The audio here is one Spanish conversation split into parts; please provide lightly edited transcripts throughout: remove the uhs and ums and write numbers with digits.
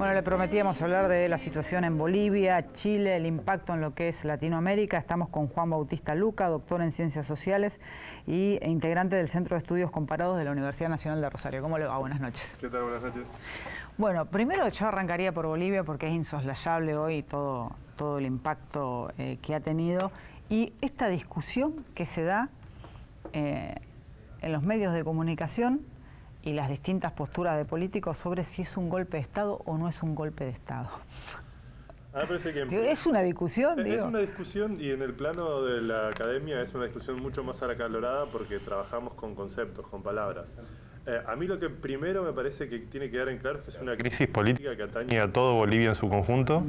Bueno, le prometíamos hablar de la situación en Bolivia, Chile, el impacto en lo que es Latinoamérica. Estamos con Juan Bautista Luca, doctor en Ciencias Sociales e integrante del Centro de Estudios Comparados de la Universidad Nacional de Rosario. ¿Cómo le va? Buenas noches. ¿Qué tal? Buenas noches. Bueno, primero yo arrancaría por Bolivia porque es insoslayable hoy todo el impacto que ha tenido y esta discusión que se da en los medios de comunicación y las distintas posturas de políticos sobre si es un golpe de Estado o no es un golpe de Estado. A mí me parece que ¿Es una discusión? Es una discusión, y en el plano de la academia es una discusión mucho más acalorada porque trabajamos con conceptos, con palabras. A mí lo que primero me parece que tiene que quedar en claro es que es una crisis política que atañe a todo Bolivia en su conjunto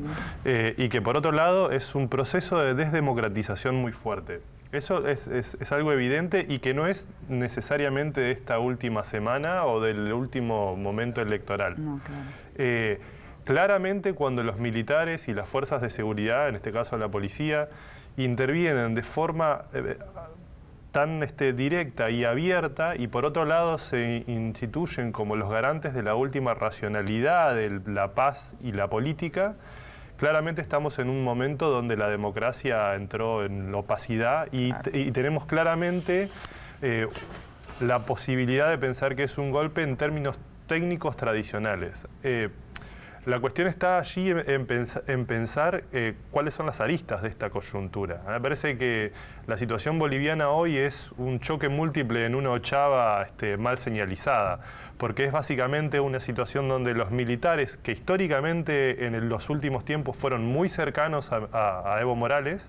y que por otro lado es un proceso de desdemocratización muy fuerte. Eso es algo evidente y que no es necesariamente de esta última semana o del último momento electoral. No, claro. Claramente cuando los militares y las fuerzas de seguridad, en este caso la policía, intervienen de forma tan directa y abierta y por otro lado se instituyen como los garantes de la última racionalidad de la paz y la política, claramente estamos en un momento donde la democracia entró en la opacidad y tenemos claramente la posibilidad de pensar que es un golpe en términos técnicos tradicionales. La cuestión está allí en pensar cuáles son las aristas de esta coyuntura. Me parece que la situación boliviana hoy es un choque múltiple en una ochava mal señalizada, porque es básicamente una situación donde los militares, que históricamente en los últimos tiempos fueron muy cercanos a Evo Morales,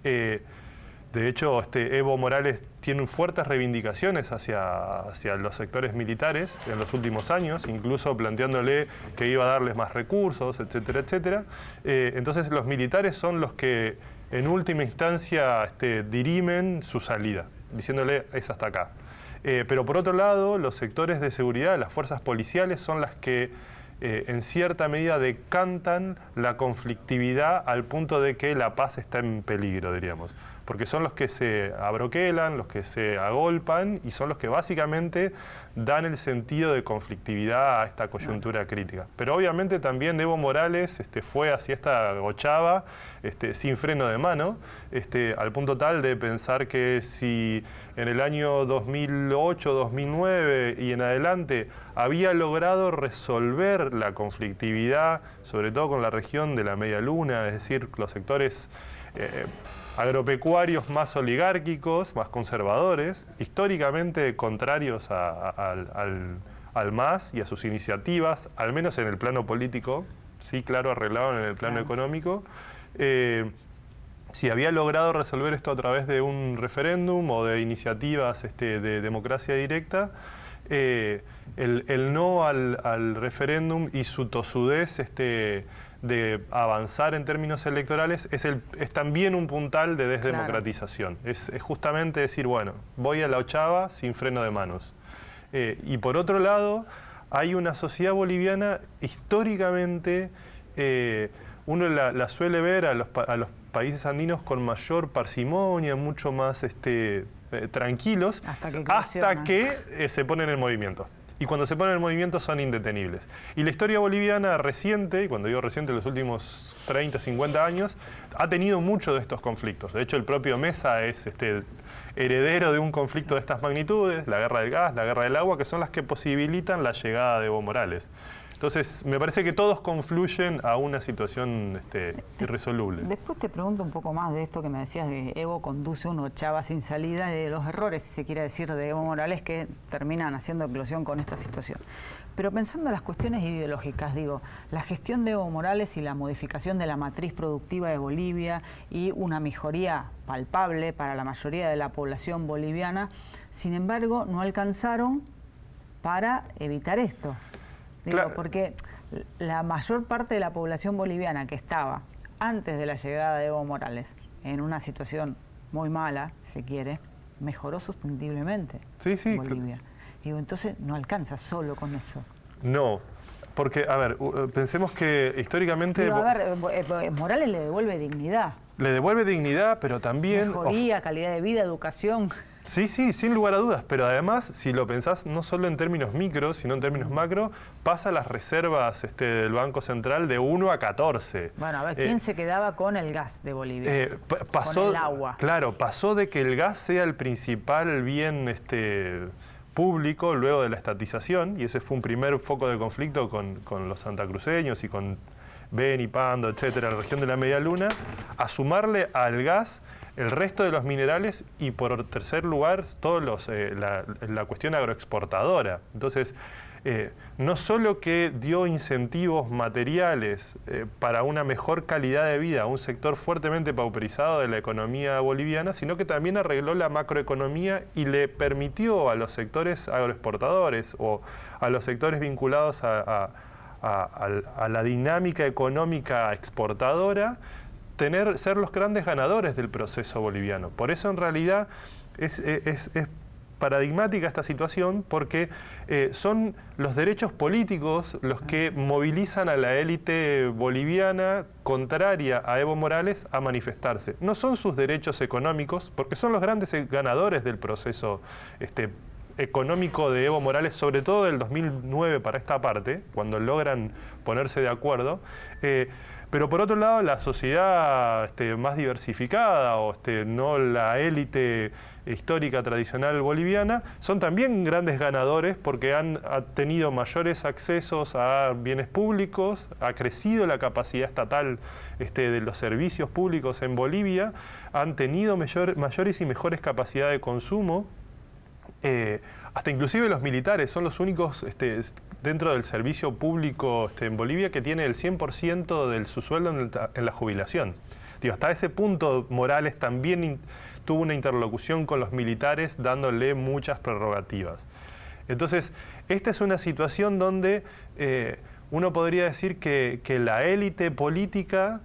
de hecho, Evo Morales tiene fuertes reivindicaciones hacia los sectores militares en los últimos años, incluso planteándole que iba a darles más recursos, etcétera, etcétera. Entonces los militares son los que en última instancia dirimen su salida, diciéndole es hasta acá. Pero por otro lado, los sectores de seguridad, las fuerzas policiales, son las que en cierta medida decantan la conflictividad al punto de que la paz está en peligro, diríamos. Porque son los que se abroquelan, los que se agolpan y son los que básicamente dan el sentido de conflictividad a esta coyuntura crítica. Pero obviamente también Evo Morales fue hacia esta gochava sin freno de mano, al punto tal de pensar que si en el año 2008, 2009 y en adelante había logrado resolver la conflictividad, sobre todo con la región de la Media Luna, es decir, los sectores agropecuarios más oligárquicos, más conservadores, históricamente contrarios al MAS y a sus iniciativas, al menos en el plano político, sí, claro, arreglado en el plano económico. Si había logrado resolver esto a través de un referéndum o de iniciativas de democracia directa, el no al referéndum y su tosudez de avanzar en términos electorales es también un puntal de desdemocratización. Claro. Es justamente decir, bueno, voy a la ochava sin freno de manos. Y por otro lado, hay una sociedad boliviana históricamente, uno la suele ver a los países andinos con mayor parsimonia, mucho más tranquilos, hasta que se ponen en movimiento. Y cuando se ponen en movimiento son indetenibles. Y la historia boliviana reciente, y cuando digo reciente, los últimos 30, 50 años, ha tenido muchos de estos conflictos. De hecho, el propio Mesa es heredero de un conflicto de estas magnitudes, la guerra del gas, la guerra del agua, que son las que posibilitan la llegada de Evo Morales. Entonces, me parece que todos confluyen a una situación irresoluble. Después te pregunto un poco más de esto que me decías de Evo conduce una ochava sin salida, de los errores, si se quiere decir, de Evo Morales que terminan haciendo eclosión con esta situación. Pero pensando en las cuestiones ideológicas, digo, la gestión de Evo Morales y la modificación de la matriz productiva de Bolivia y una mejoría palpable para la mayoría de la población boliviana, sin embargo, no alcanzaron para evitar esto. Digo, claro, porque la mayor parte de la población boliviana que estaba antes de la llegada de Evo Morales en una situación muy mala, si se quiere, mejoró sustentiblemente en Bolivia. Digo, entonces no alcanza solo con eso. No, porque, a ver, pensemos que históricamente... Digo, a ver, Morales le devuelve dignidad. Le devuelve dignidad, pero también... Mejoría, calidad de vida, educación... Sí, sí, sin lugar a dudas, pero además, si lo pensás no solo en términos micro, sino en términos macro, pasa las reservas del Banco Central de 1 a 14. Bueno, a ver, ¿quién se quedaba con el gas de Bolivia? Pasó, con el agua. Claro, pasó de que el gas sea el principal bien público luego de la estatización, y ese fue un primer foco de conflicto con los santacruceños y con Beni, Pando, etcétera, la región de la Media Luna, a sumarle al gas el resto de los minerales y por tercer lugar todos la cuestión agroexportadora. Entonces, no solo que dio incentivos materiales para una mejor calidad de vida a un sector fuertemente pauperizado de la economía boliviana, sino que también arregló la macroeconomía y le permitió a los sectores agroexportadores o a los sectores vinculados a la dinámica económica exportadora ser los grandes ganadores del proceso boliviano. Por eso en realidad es paradigmática esta situación, porque son los derechos políticos los que movilizan a la élite boliviana contraria a Evo Morales a manifestarse. No son sus derechos económicos, porque son los grandes ganadores del proceso económico de Evo Morales, sobre todo del 2009 para esta parte, cuando logran ponerse de acuerdo. Pero por otro lado, la sociedad más diversificada o no la élite histórica tradicional boliviana son también grandes ganadores porque han tenido mayores accesos a bienes públicos, ha crecido la capacidad estatal de los servicios públicos en Bolivia, han tenido mayores y mejores capacidades de consumo. Hasta inclusive los militares son los únicos dentro del servicio público en Bolivia que tiene el 100% de su sueldo en la jubilación. Digo, hasta ese punto Morales también tuvo una interlocución con los militares dándole muchas prerrogativas. Entonces, esta es una situación donde uno podría decir que la élite política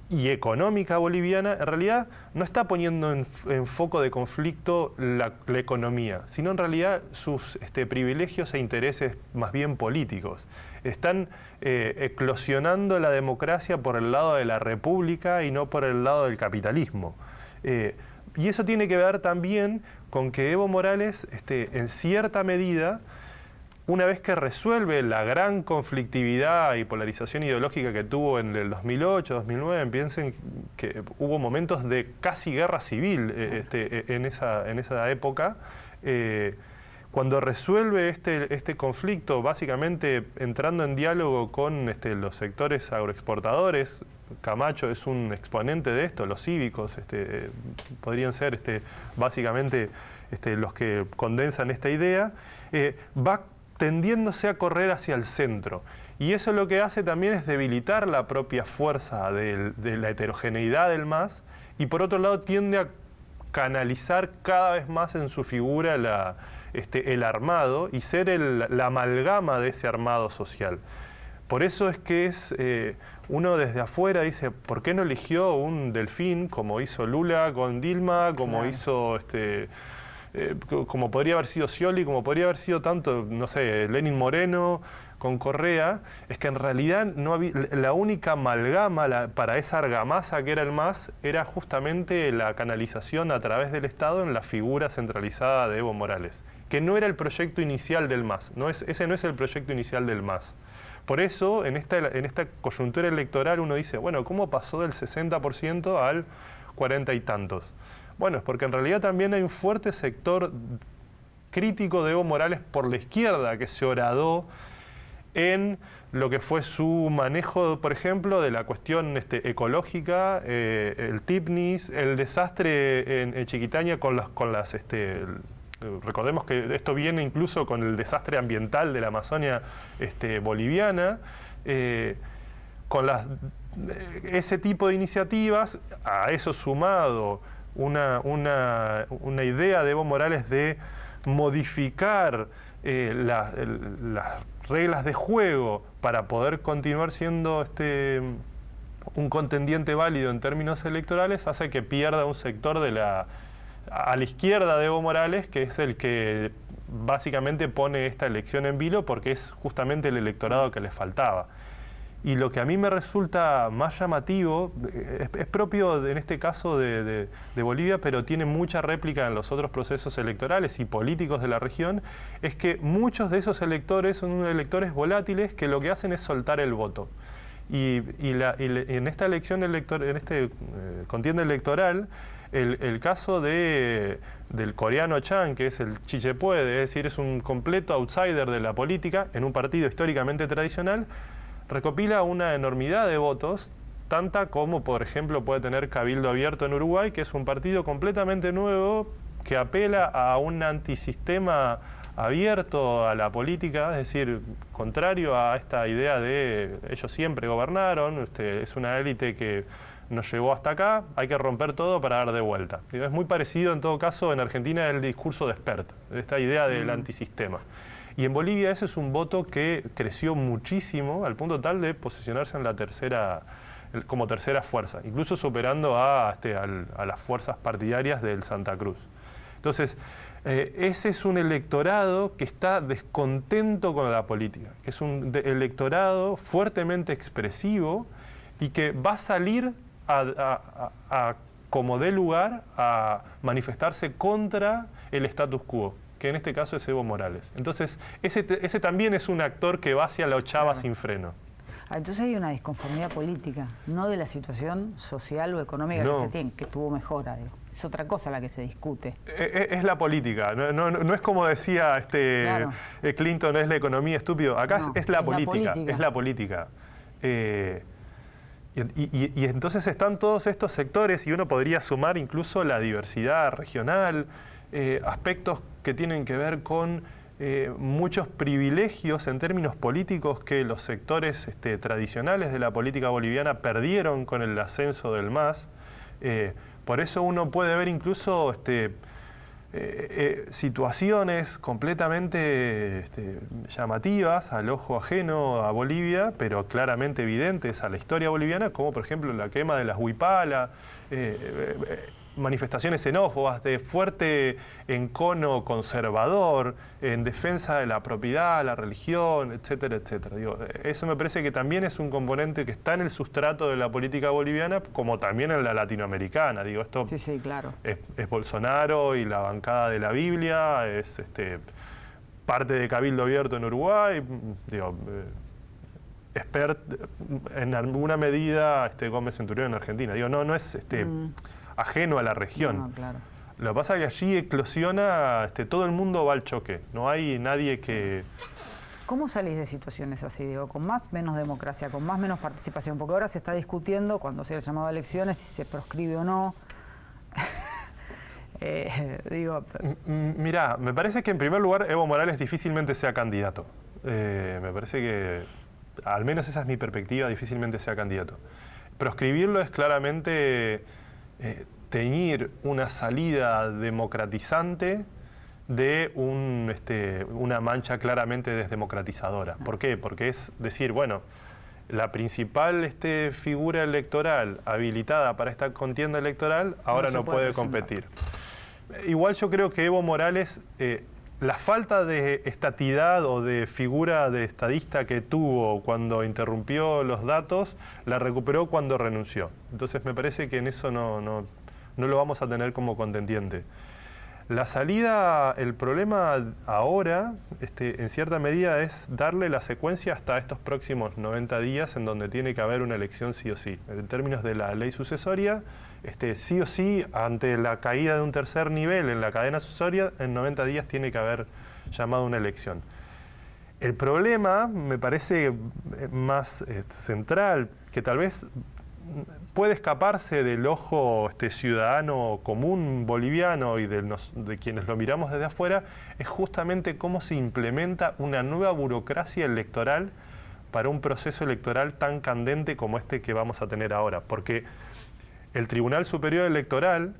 y económica boliviana en realidad no está poniendo en foco de conflicto la economía, sino en realidad sus privilegios e intereses más bien políticos. Están eclosionando la democracia por el lado de la república y no por el lado del capitalismo. Y eso tiene que ver también con que Evo Morales, en cierta medida, una vez que resuelve la gran conflictividad y polarización ideológica que tuvo en el 2008, 2009, piensen que hubo momentos de casi guerra civil en esa época. Cuando resuelve este conflicto, básicamente entrando en diálogo con los sectores agroexportadores, Camacho es un exponente de esto, los cívicos podrían ser básicamente los que condensan esta idea, va tendiéndose a correr hacia el centro. Y eso lo que hace también es debilitar la propia fuerza de la heterogeneidad del MAS y por otro lado tiende a canalizar cada vez más en su figura el armado y ser la amalgama de ese armado social. Por eso es que uno desde afuera dice, ¿por qué no eligió un Delfín como hizo Lula con Dilma, como claro. hizo como podría haber sido Scioli, como podría haber sido tanto, no sé, Lenín Moreno con Correa? Es que en realidad no había, la única amalgama para esa argamasa que era el MAS era justamente la canalización a través del Estado en la figura centralizada de Evo Morales, que no era el proyecto inicial del MAS, ese no es el proyecto inicial del MAS. Por eso, en esta coyuntura electoral uno dice, bueno, ¿cómo pasó del 60% al 40 y tantos? Bueno, es porque en realidad también hay un fuerte sector crítico de Evo Morales por la izquierda que se horadó en lo que fue su manejo, por ejemplo, de la cuestión ecológica, el TIPNIS, el desastre en Chiquitaña con las recordemos que esto viene incluso con el desastre ambiental de la Amazonia boliviana, con ese tipo de iniciativas, a eso sumado una idea de Evo Morales de modificar las reglas de juego para poder continuar siendo un contendiente válido en términos electorales, hace que pierda un sector a la izquierda de Evo Morales, que es el que básicamente pone esta elección en vilo porque es justamente el electorado que le faltaba. Y lo que a mí me resulta más llamativo, es propio en este caso de Bolivia, pero tiene mucha réplica en los otros procesos electorales y políticos de la región, es que muchos de esos electores son electores volátiles que lo que hacen es soltar el voto. Y en esta elección en este contienda electoral, el caso del coreano Chang, que es el chichepuede, es decir, es un completo outsider de la política en un partido históricamente tradicional, recopila una enormidad de votos, tanta como, por ejemplo, puede tener Cabildo Abierto en Uruguay, que es un partido completamente nuevo que apela a un antisistema abierto a la política, es decir, contrario a esta idea de ellos siempre gobernaron, es una élite que nos llevó hasta acá, hay que romper todo para dar de vuelta. Es muy parecido en todo caso en Argentina el discurso de Spert, esta idea del antisistema. Y en Bolivia ese es un voto que creció muchísimo al punto tal de posicionarse en la como tercera fuerza, incluso superando a las fuerzas partidarias del Santa Cruz. Entonces, ese es un electorado que está descontento con la política, que es un electorado fuertemente expresivo y que va a salir como dé lugar a manifestarse contra el status quo, que en este caso es Evo Morales. Entonces, ese también es un actor que va hacia la ochava sin freno. Entonces hay una disconformidad política, no de la situación social o económica que se tiene, que tuvo mejora, digo. Es otra cosa la que se discute. Es la política, no es como decía Clinton, es la economía, estúpido. Acá es la política, es la política. Y entonces están todos estos sectores y uno podría sumar incluso la diversidad regional, aspectos que tienen que ver con muchos privilegios en términos políticos que los sectores tradicionales de la política boliviana perdieron con el ascenso del MAS. Por eso uno puede ver incluso situaciones completamente llamativas al ojo ajeno a Bolivia, pero claramente evidentes a la historia boliviana, como por ejemplo la quema de las huipala, manifestaciones xenófobas de fuerte encono conservador, en defensa de la propiedad, la religión, etcétera, etcétera. Digo, eso me parece que también es un componente que está en el sustrato de la política boliviana, como también en la latinoamericana. Digo, esto sí, claro. Es Bolsonaro y la bancada de la Biblia, es parte de Cabildo Abierto en Uruguay, digo, Spert en alguna medida Gómez Centurión en Argentina. Digo, no es ajeno a la región. No, claro. Lo que pasa es que allí eclosiona, todo el mundo va al choque, no hay nadie que... ¿Cómo salís de situaciones así, digo, con más menos democracia, con más menos participación? Porque ahora se está discutiendo, cuando se ha llamado a elecciones, si se proscribe o no. Mirá, me parece que en primer lugar Evo Morales difícilmente sea candidato. Me parece que, al menos esa es mi perspectiva, difícilmente sea candidato. Proscribirlo es claramente teñir una salida democratizante de una mancha claramente desdemocratizadora. ¿Por qué? Porque es decir, bueno, la principal figura electoral habilitada para esta contienda electoral ahora no puede competir. Igual yo creo que Evo Morales, la falta de estatidad o de figura de estadista que tuvo cuando interrumpió los datos, la recuperó cuando renunció. Entonces me parece que en eso no lo vamos a tener como contendiente. La salida, el problema ahora, en cierta medida, es darle la secuencia hasta estos próximos 90 días en donde tiene que haber una elección sí o sí. En términos de la ley sucesoria, sí o sí, ante la caída de un tercer nivel en la cadena sucesoria, en 90 días tiene que haber llamado una elección. El problema, me parece más central, que tal vez puede escaparse del ojo ciudadano común boliviano y de quienes lo miramos desde afuera, es justamente cómo se implementa una nueva burocracia electoral para un proceso electoral tan candente como que vamos a tener ahora. Porque el Tribunal Superior Electoral,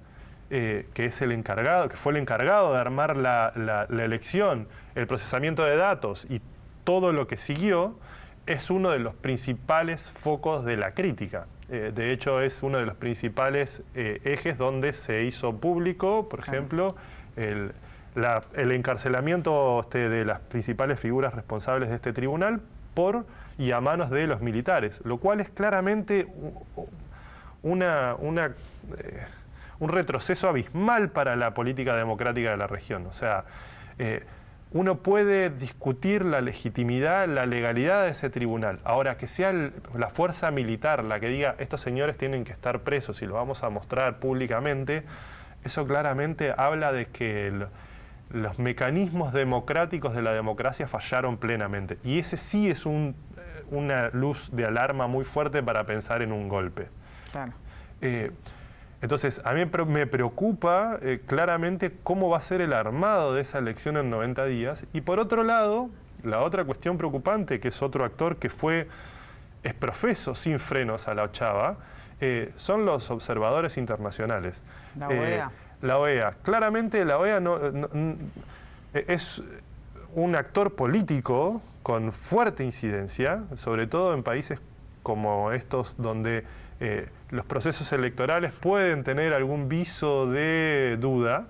que es que fue el encargado de armar la elección, el procesamiento de datos y todo lo que siguió, es uno de los principales focos de la crítica. De hecho, es uno de los principales ejes donde se hizo público, por ejemplo, el encarcelamiento de las principales figuras responsables de este tribunal por y a manos de los militares, lo cual es claramente un retroceso abismal para la política democrática de la región. O sea, uno puede discutir la legitimidad, la legalidad de ese tribunal. Ahora, que sea la fuerza militar la que diga estos señores tienen que estar presos y lo vamos a mostrar públicamente, eso claramente habla de que los mecanismos democráticos de la democracia fallaron plenamente. Y ese sí es una luz de alarma muy fuerte para pensar en un golpe. Claro. Entonces, a mí me preocupa claramente cómo va a ser el armado de esa elección en 90 días. Y por otro lado, la otra cuestión preocupante, que es otro actor que es profeso sin frenos a la ochava, son los observadores internacionales. La OEA. La OEA. Claramente la OEA es un actor político con fuerte incidencia, sobre todo en países como estos donde los procesos electorales pueden tener algún viso de duda.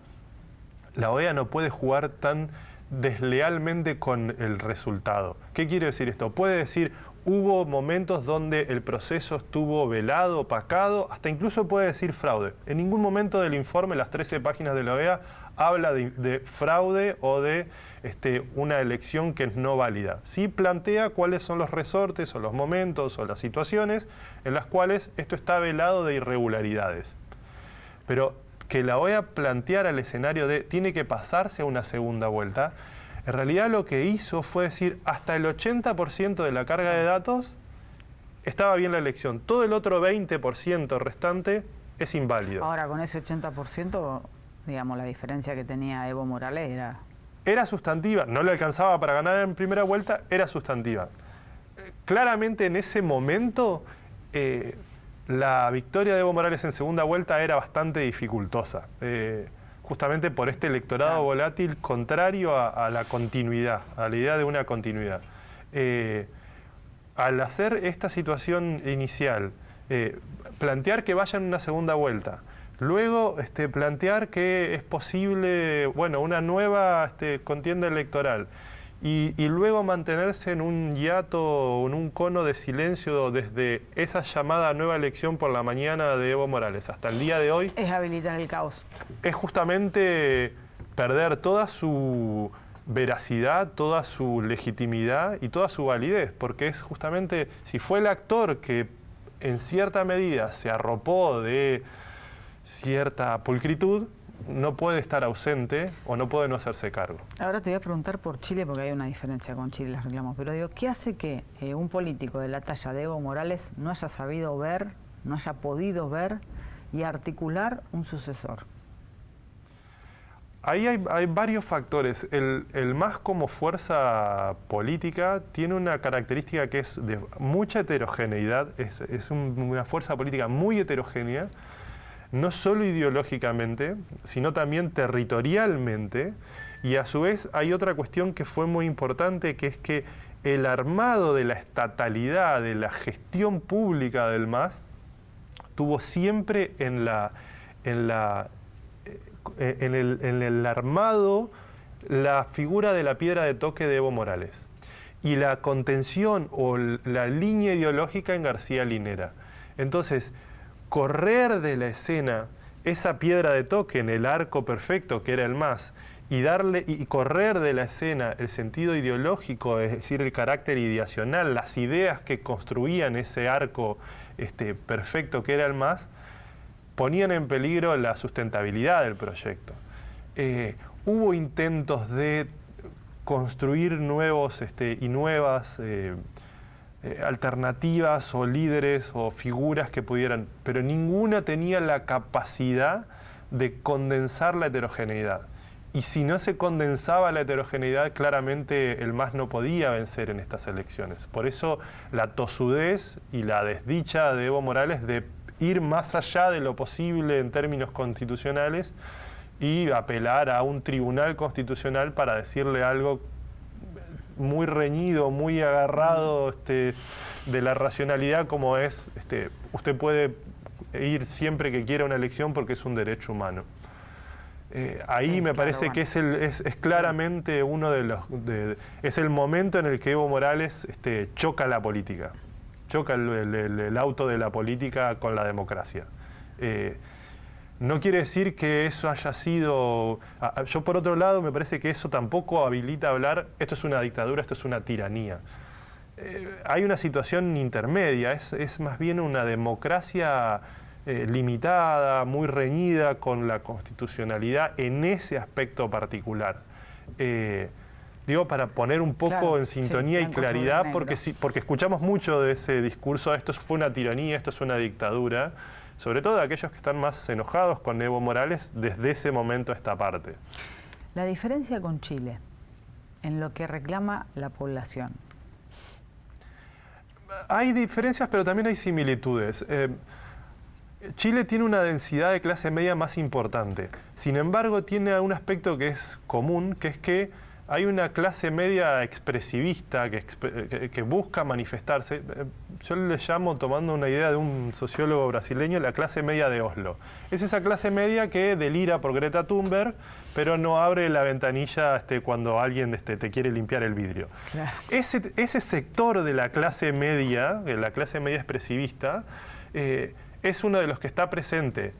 La OEA no puede jugar tan deslealmente con el resultado. ¿Qué quiere decir esto? Puede decir, hubo momentos donde el proceso estuvo velado, opacado, hasta incluso puede decir fraude. En ningún momento del informe, las 13 páginas de la OEA, habla de fraude o de una elección que es no válida. Sí plantea cuáles son los resortes o los momentos o las situaciones en las cuales esto está velado de irregularidades. Pero que la OEA planteara el escenario de tiene que pasarse a una segunda vuelta, en realidad lo que hizo fue decir hasta el 80% de la carga de datos estaba bien la elección. Todo el otro 20% restante es inválido. Ahora, con ese 80%, digamos, la diferencia que tenía Evo Morales era sustantiva, no le alcanzaba para ganar en primera vuelta, era sustantiva. Claramente en ese momento la victoria de Evo Morales en segunda vuelta era bastante dificultosa, justamente por este electorado volátil contrario a la continuidad, a la idea de una continuidad. Al hacer esta situación inicial, plantear que vayan una segunda vuelta, luego plantear que es posible, bueno, una nueva contienda electoral y luego mantenerse en un hiato, en un cono de silencio desde esa llamada nueva elección por la mañana de Evo Morales hasta el día de hoy. Es habilitar el caos. Es justamente perder toda su veracidad, toda su legitimidad y toda su validez, porque es justamente, si fue el actor que en cierta medida se arropó de cierta pulcritud, no puede estar ausente o no puede no hacerse cargo. Ahora te voy a preguntar por Chile, porque hay una diferencia con Chile, les reclamos, pero digo, ¿qué hace que un político de la talla de Evo Morales no haya sabido ver, no haya podido ver y articular un sucesor? Ahí hay varios factores. El MAS como fuerza política tiene una característica que es de mucha heterogeneidad, es una fuerza política muy heterogénea, no solo ideológicamente, sino también territorialmente, y a su vez hay otra cuestión que fue muy importante, que es que el armado de la estatalidad, de la gestión pública del MAS, tuvo siempre en el armado la figura de la piedra de toque de Evo Morales y la contención o la línea ideológica en García Linera. Entonces, correr de la escena esa piedra de toque en el arco perfecto que era el MAS y correr de la escena el sentido ideológico, es decir, el carácter ideacional, las ideas que construían ese arco perfecto que era el MAS, ponían en peligro la sustentabilidad del proyecto. Hubo intentos de construir nuevos y nuevas alternativas o líderes o figuras que pudieran, pero ninguna tenía la capacidad de condensar la heterogeneidad. Y si no se condensaba la heterogeneidad, claramente el MAS no podía vencer en estas elecciones. Por eso la tosudez y la desdicha de Evo Morales de ir más allá de lo posible en términos constitucionales y apelar a un tribunal constitucional para decirle algo muy reñido, muy agarrado de la racionalidad, como es, usted puede ir siempre que quiera a una elección porque es un derecho humano. Ahí sí, me claro, parece bueno. que es claramente uno de los... es el momento en el que Evo Morales choca la política, choca el auto de la política con la democracia. No quiere decir que eso haya sido... Yo por otro lado me parece que eso tampoco habilita hablar, esto es una dictadura, esto es una tiranía. Hay una situación intermedia, es más bien una democracia limitada, muy reñida con la constitucionalidad en ese aspecto particular. Digo, para poner un poco Claro, en sintonía sí, y blanco sobre claridad, negro. porque escuchamos mucho de ese discurso, esto fue una tiranía, esto es una dictadura, sobre todo aquellos que están más enojados con Evo Morales desde ese momento a esta parte. La diferencia con Chile, en lo que reclama la población. Hay diferencias, pero también hay similitudes. Chile tiene una densidad de clase media más importante. Sin embargo, tiene un aspecto que es común, que es que hay una clase media expresivista que busca manifestarse. Yo le llamo, tomando una idea de un sociólogo brasileño, la clase media de Oslo. Es esa clase media que delira por Greta Thunberg, pero no abre la ventanilla cuando alguien te quiere limpiar el vidrio. Claro. Ese sector de la clase media expresivista, es uno de los que está presente,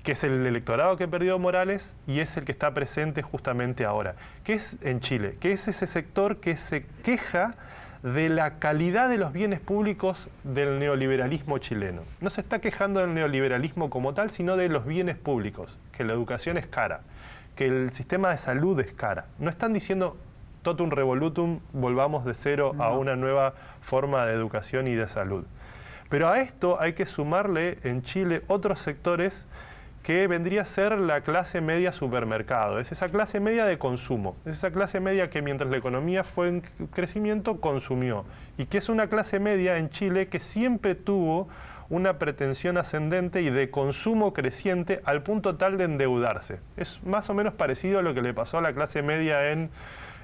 que es el electorado que perdió Morales y es el que está presente justamente ahora, que es en Chile, que es ese sector que se queja de la calidad de los bienes públicos del neoliberalismo chileno. No se está quejando del neoliberalismo como tal, sino de los bienes públicos, que la educación es cara, que el sistema de salud es cara. No están diciendo totum revolutum, volvamos de cero a una nueva forma de educación y de salud. Pero a esto hay que sumarle en Chile otros sectores que vendría a ser la clase media supermercado. Es esa clase media de consumo, es esa clase media que mientras la economía fue en crecimiento consumió, y que es una clase media en Chile que siempre tuvo una pretensión ascendente y de consumo creciente al punto tal de endeudarse. Es más o menos parecido a lo que le pasó a la clase media en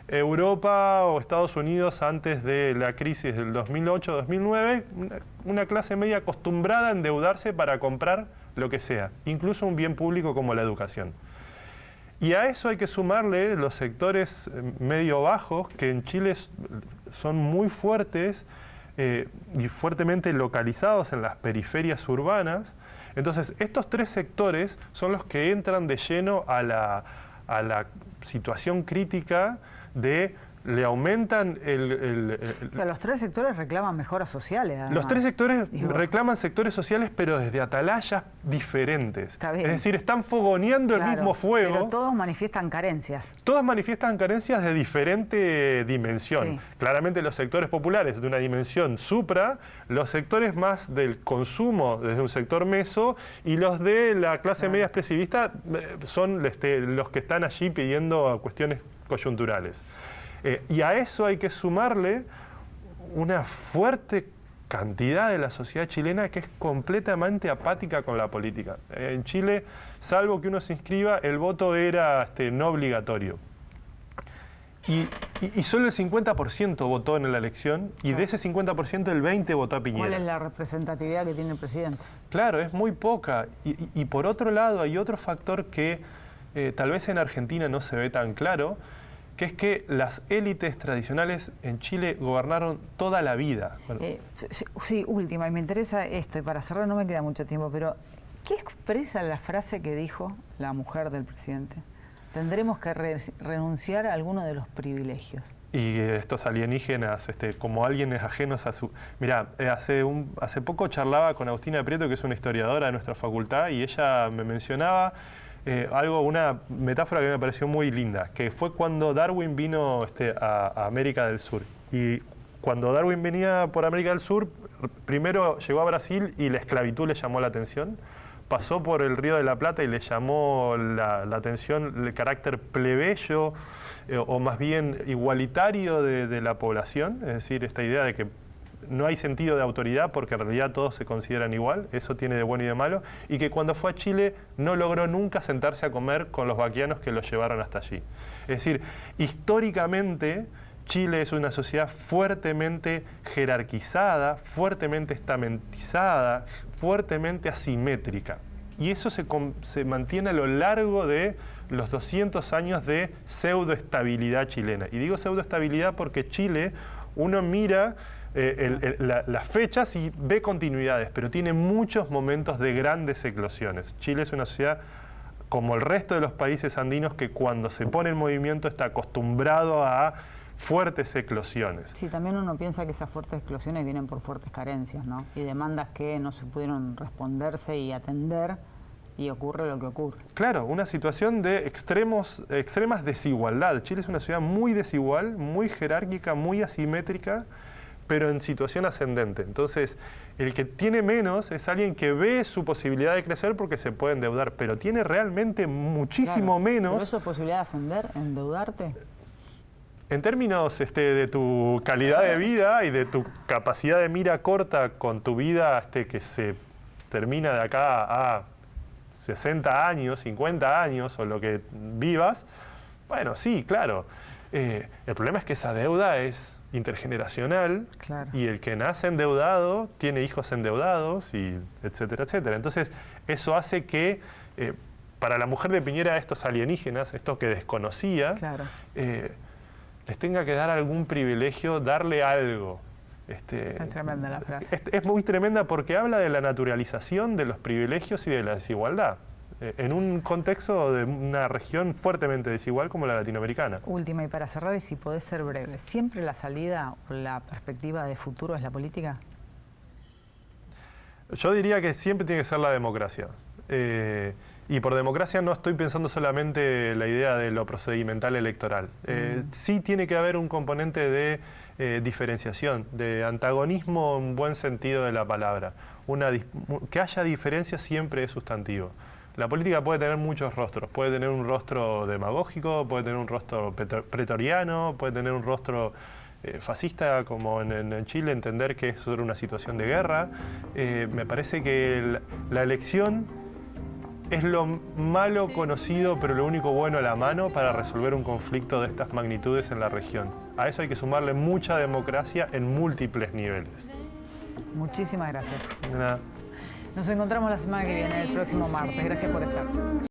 Europa o Estados Unidos antes de la crisis del 2008-2009, una clase media acostumbrada a endeudarse para comprar lo que sea, incluso un bien público como la educación. Y a eso hay que sumarle los sectores medio bajos, que en Chile son muy fuertes y fuertemente localizados en las periferias urbanas. Entonces, estos tres sectores son los que entran de lleno a la situación crítica de le aumentan Pero los tres sectores reclaman mejoras sociales, además. Los tres sectores reclaman sectores sociales, pero desde atalayas diferentes. Está bien. Es decir, están fogoneando el mismo fuego. Pero todos manifiestan carencias. Todos manifiestan carencias de diferente dimensión. Sí. Claramente los sectores populares de una dimensión supra, los sectores más del consumo desde un sector meso, y los de la clase media expresivista son los que están allí pidiendo cuestiones coyunturales. Y a eso hay que sumarle una fuerte cantidad de la sociedad chilena que es completamente apática con la política. En Chile, salvo que uno se inscriba, el voto era no obligatorio. Y solo el 50% votó en la elección, y de ese 50% el 20% votó a Piñera. ¿Cuál es la representatividad que tiene el presidente? Claro, es muy poca. Y por otro lado hay otro factor que tal vez en Argentina no se ve tan claro, que es que las élites tradicionales en Chile gobernaron toda la vida. Bueno. Sí, última, y me interesa esto, y para cerrar no me queda mucho tiempo, pero ¿qué expresa la frase que dijo la mujer del presidente? Tendremos que renunciar a alguno de los privilegios. Y estos alienígenas, como alguienes ajenos a su... Mirá, hace poco charlaba con Agustina Prieto, que es una historiadora de nuestra facultad, y ella me mencionaba una metáfora que me pareció muy linda, que fue cuando Darwin vino a América del Sur. Y cuando Darwin venía por América del Sur, primero llegó a Brasil y la esclavitud le llamó la atención, pasó por el Río de la Plata y le llamó la atención el carácter plebeyo o más bien igualitario de la población, es decir, esta idea de que no hay sentido de autoridad porque en realidad todos se consideran igual, eso tiene de bueno y de malo, y que cuando fue a Chile no logró nunca sentarse a comer con los vaquianos que lo llevaron hasta allí. Es decir, históricamente Chile es una sociedad fuertemente jerarquizada, fuertemente estamentizada, fuertemente asimétrica. Y eso se mantiene a lo largo de los 200 años de pseudoestabilidad chilena. Y digo pseudoestabilidad porque Chile, uno mira las fechas y ve continuidades, pero tiene muchos momentos de grandes eclosiones. Chile es una sociedad, como el resto de los países andinos, que cuando se pone en movimiento está acostumbrado a fuertes eclosiones. Sí, también uno piensa que esas fuertes explosiones vienen por fuertes carencias, ¿no? Y demandas que no se pudieron responderse y atender, y ocurre lo que ocurre. Claro, una situación de extremas desigualdad. Chile es una ciudad muy desigual, muy jerárquica, muy asimétrica, pero en situación ascendente. Entonces, el que tiene menos es alguien que ve su posibilidad de crecer porque se puede endeudar, pero tiene realmente muchísimo menos. ¿Pero eso es posibilidad de ascender, endeudarte? En términos de tu calidad de vida y de tu capacidad de mira corta con tu vida que se termina de acá a 60 años, 50 años o lo que vivas, bueno, sí, claro. El problema es que esa deuda es intergeneracional, claro, y el que nace endeudado tiene hijos endeudados, y etcétera, etcétera. Entonces, eso hace que para la mujer de Piñera, estos alienígenas, esto que desconocía, claro, les tenga que dar algún privilegio, darle algo. Es tremenda la frase. Es muy tremenda porque habla de la naturalización de los privilegios y de la desigualdad, en un contexto de una región fuertemente desigual como la latinoamericana. Última, y para cerrar, y si podés ser breve, ¿siempre la salida o la perspectiva de futuro es la política? Yo diría que siempre tiene que ser la democracia. Y por democracia no estoy pensando solamente la idea de lo procedimental electoral. Sí tiene que haber un componente de diferenciación, de antagonismo en buen sentido de la palabra. Que haya diferencia siempre es sustantivo. La política puede tener muchos rostros. Puede tener un rostro demagógico, puede tener un rostro pretoriano, puede tener un rostro fascista, como en Chile, entender que es sobre una situación de guerra. Me parece que la elección es lo malo conocido, pero lo único bueno a la mano para resolver un conflicto de estas magnitudes en la región. A eso hay que sumarle mucha democracia en múltiples niveles. Muchísimas gracias. De nada. Nos encontramos la semana que viene, el próximo martes. Gracias por estar.